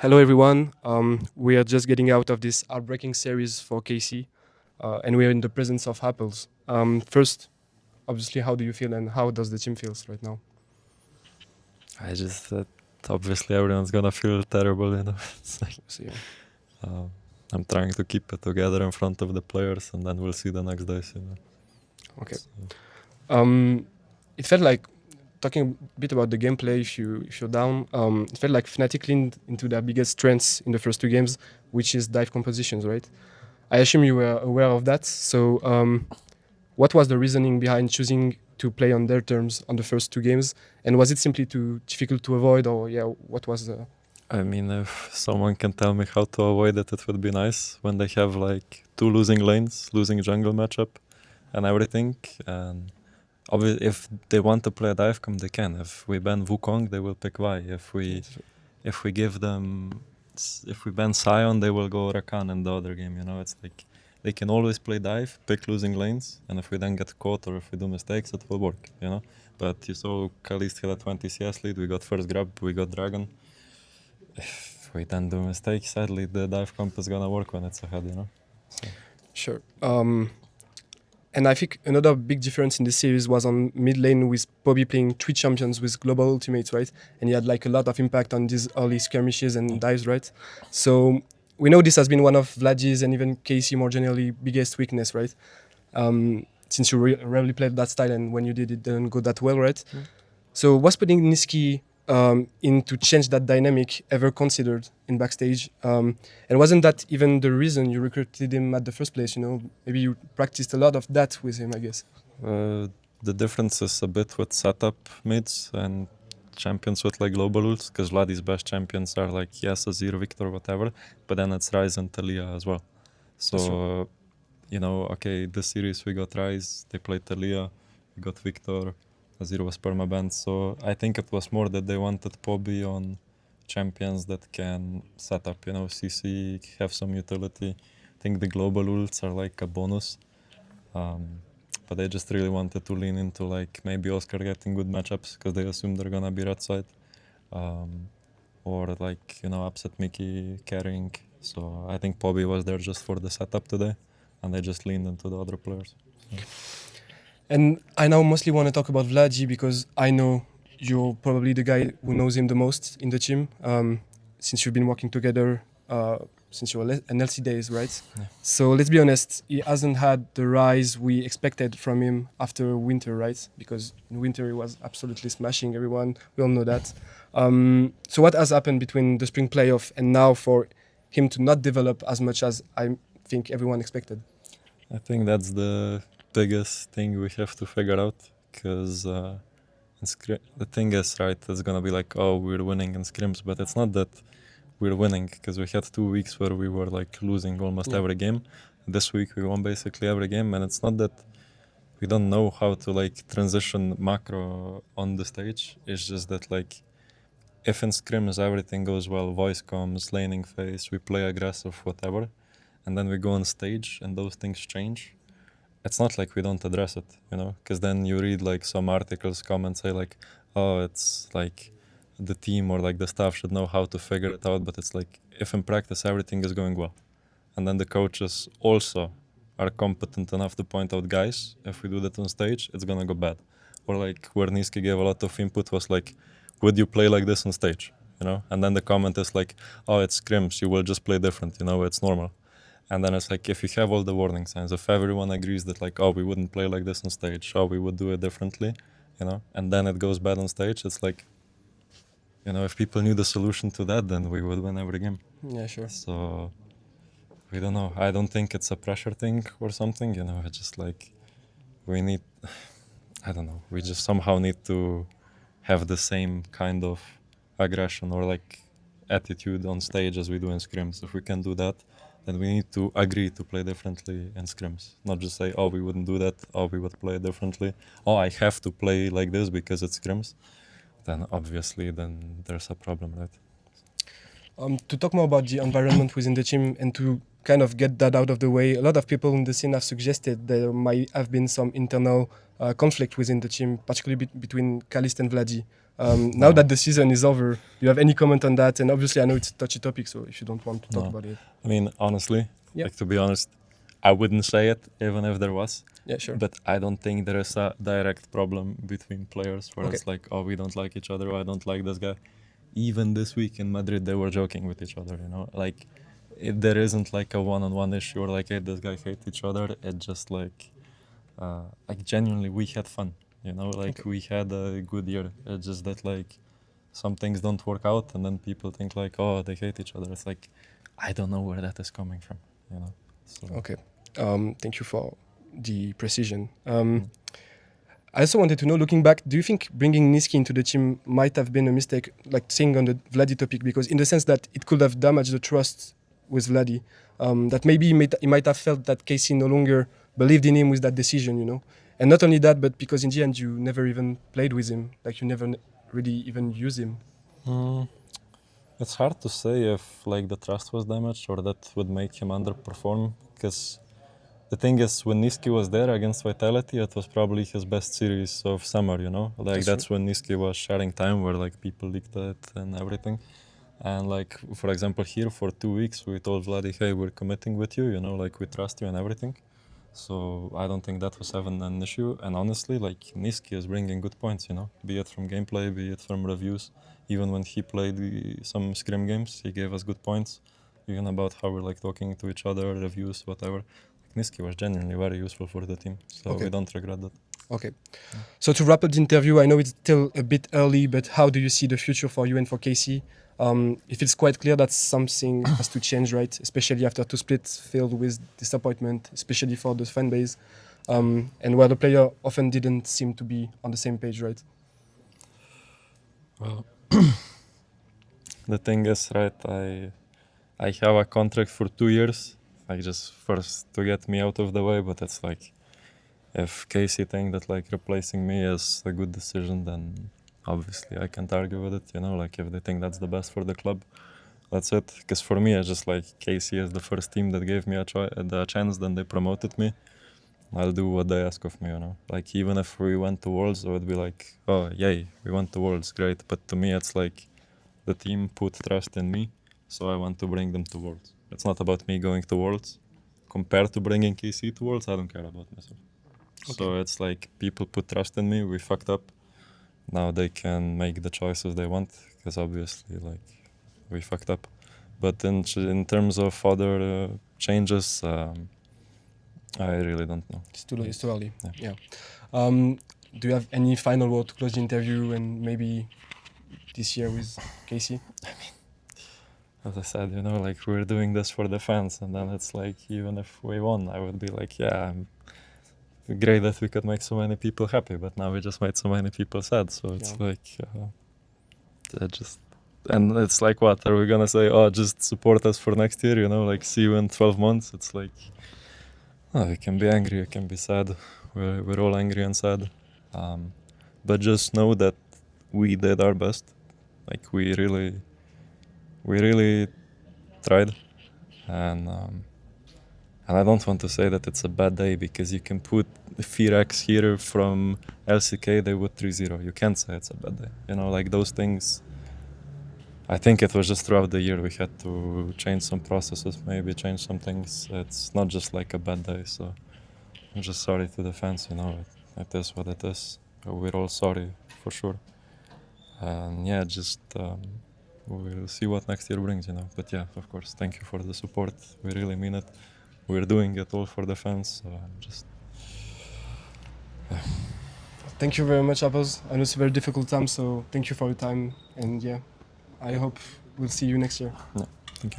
Hello, everyone. We are just getting out of this heartbreaking series for KC, and we are in the presence of Apples. First, obviously, how do you feel, and how does the team feels right now? I just thought obviously everyone's gonna feel terrible, It's like So, yeah. uh, I'm trying to keep it together in front of the players, and then we'll see the next days. Okay. So, It felt like talking a bit about the gameplay. If you're down, it felt like Fnatic leaned into their biggest strengths in the first two games, which is dive compositions, right? I assume you were aware of that. So, what was the reasoning behind choosing to play on their terms on the first two games? And was it simply too difficult to avoid, or what was the? I mean, if someone can tell me how to avoid it would be nice when they have like two losing lanes, losing jungle matchup, and everything. And obviously, if they want to play a dive com, they can. If we ban Wukong, they will pick Vi. If we give them, if we ban Sion, they will go Rakan in the other game. It's like they can always play dive, pick losing lanes, and if we then get caught or if we do mistakes, it will work. But you saw Kalist had a 20 CS lead. We got first grab, we got Dragon. If we then do mistakes, sadly, the dive comp is gonna work when it's ahead. So. Sure. And I think another big difference in the series was on mid lane with Bobby playing three champions with global ultimates, right? And he had like a lot of impact on these early skirmishes and dives, right? So we know this has been one of Vladi's and even KC more generally biggest weakness, right? Since you rarely played that style, and when you did, it didn't go that well, right? So was putting Nisqy in to change that dynamic ever considered in backstage? And wasn't that even the reason you recruited him at the first place? Maybe you practiced a lot of that with him, I guess. The difference is a bit with setup mids and champions with like global ults, because Vladi's best champions are like Azir, Victor, whatever, but then it's Ryze and Talia as well. So, okay, this series we got Ryze, they played Talia, we got Victor, Azir was permabanned. So I think it was more that they wanted Poby on champions that can set up, CC, have some utility. I think the global ults are like a bonus. But they just really wanted to lean into like maybe Oscar getting good matchups because they assume they're gonna be red side, or like upset Mickey carrying. So I think Poby was there just for the setup today, and they just leaned into the other players. So. And I now mostly want to talk about Vladi because I know you're probably the guy who knows him the most in the team, since you've been working together since your NLC days, right? Yeah. So let's be honest, he hasn't had the rise we expected from him after winter, right? Because in winter he was absolutely smashing everyone. We all know that. So what has happened between the spring playoff and now for him to not develop as much as I think everyone expected? I think that's the biggest thing we have to figure out, because the thing is, right, it's gonna be like, oh, we're winning in scrims, but it's not that we're winning, because we had 2 weeks where we were like losing almost every game. This week we won basically every game, and it's not that we don't know how to like transition macro on the stage. It's just that like if in scrims everything goes well, voice comms, laning phase, we play aggressive, whatever, and then we go on stage and those things change, it's not like we don't address it, because then you read like some articles, comments say like, oh, it's like the team or like the staff should know how to figure it out, but it's like if in practice everything is going well, and then the coaches also are competent enough to point out, guys, if we do that on stage, it's gonna go bad. Or like where Nisqy gave a lot of input was like, would you play like this on stage? And then the comment is like, oh, it's scrims, you will just play different, it's normal. And then it's like, if you have all the warning signs, if everyone agrees that like, oh, we wouldn't play like this on stage, oh, we would do it differently, and then it goes bad on stage, it's like, if people knew the solution to that, then we would win every game. Yeah, sure. So we don't know. I don't think it's a pressure thing or something, it's just like we need, I don't know, we just somehow need to have the same kind of aggression or like attitude on stage as we do in scrims. If we can do that, then we need to agree to play differently in scrims. Not just say, oh, we wouldn't do that, oh, we would play differently, oh, I have to play like this because it's scrims. Then obviously then there's a problem, right? To talk more about the environment within the team and to kind of get that out of the way, a lot of people in the scene have suggested there might have been some internal conflict within the team, particularly between Kalist and Vladi. Now that the season is over, do you have any comment on that? And obviously, I know it's a touchy topic, so if you don't want to talk No. about it, I mean, honestly, Yeah. like to be honest, I wouldn't say it even if there was. yeah, sure. But I don't think there is a direct problem between players where it's like, oh, we don't like each other, or I don't like this guy. Even this week in Madrid, they were joking with each other, you know? Like, there isn't like a one-on-one issue or like, hey, this guy hate each other. It just like genuinely, we had fun, you know? Like, we had a good year. It's just that like, some things don't work out and then people think like, oh, they hate each other. It's like, I don't know where that is coming from, you know? So, Okay. Thank you for the precision. I also wanted to know, looking back, do you think bringing Nisqy into the team might have been a mistake, like saying on the Vladi topic, because in the sense that it could have damaged the trust with Vladi, that maybe he might have felt that Casey no longer believed in him with that decision, you know? And not only that, but because in the end you never even played with him, like you never really even used him. It's hard to say if like the trust was damaged or that would make him underperform, because the thing is, when Nisqy was there against Vitality, it was probably his best series of summer, you know? Like that's when Nisqy was sharing time where like people leaked it and everything. And like, for example, here for 2 weeks, we told Vladi, hey, we're committing with you, you know, like we trust you and everything. So I don't think that was even an issue. And honestly, like Nisqy is bringing good points, you know, be it from gameplay, be it from reviews. Even when he played some scrim games, he gave us good points, even about how we're like talking to each other, reviews, whatever. Nisqy was genuinely very useful for the team, so we don't regret that. Okay. So to wrap up the interview, I know it's still a bit early, but how do you see the future for you and for Casey? If it's quite clear that something has to change, right? Especially after 2 splits filled with disappointment, especially for the fan base, and where the player often didn't seem to be on the same page, right? Well, the thing is, right, I have a contract for 2 years, like just first to get me out of the way, but it's like, if Casey think that like replacing me is a good decision, then obviously I can't argue with it, you know, like if they think that's the best for the club, that's it. Because for me, it's just like Casey is the first team that gave me the chance, then they promoted me. I'll do what they ask of me, you know. Like even if we went to Worlds, I would be like, oh yay, we went to Worlds, great. But to me, it's like the team put trust in me, so I want to bring them to Worlds. It's not about me going to Worlds. Compared to bringing KC to Worlds, I don't care about myself. So it's like people put trust in me, we fucked up. Now they can make the choices they want, because obviously like we fucked up. But in terms of other changes, I really don't know. It's too early. Yeah. Do you have any final word to close the interview and maybe this year with Casey? As I said, you know, like we're doing this for the fans, and then it's like even if we won, I would be like, yeah, I'm great that we could make so many people happy, but now we just made so many people sad. So it's like, and it's like, what are we gonna say? Oh, just support us for next year, you know, like see you in 12 months. It's like, oh, you can be angry, you can be sad. We're all angry and sad, but just know that we did our best. Like we really tried, and I don't want to say that it's a bad day, because you can put Firax here from LCK, they would 3-0. You can't say it's a bad day. You know, like those things, I think it was just throughout the year we had to change some processes, maybe change some things. It's not just like a bad day, so I'm just sorry to the fans, you know, it is what it is. We're all sorry, for sure. And yeah, just we'll see what next year brings, you know. But yeah, of course, thank you for the support. We really mean it. We're doing it all for the fans, so I'm just... Thank you very much, Apples. I know it's a very difficult time, so thank you for your time. And yeah, I hope we'll see you next year. Yeah.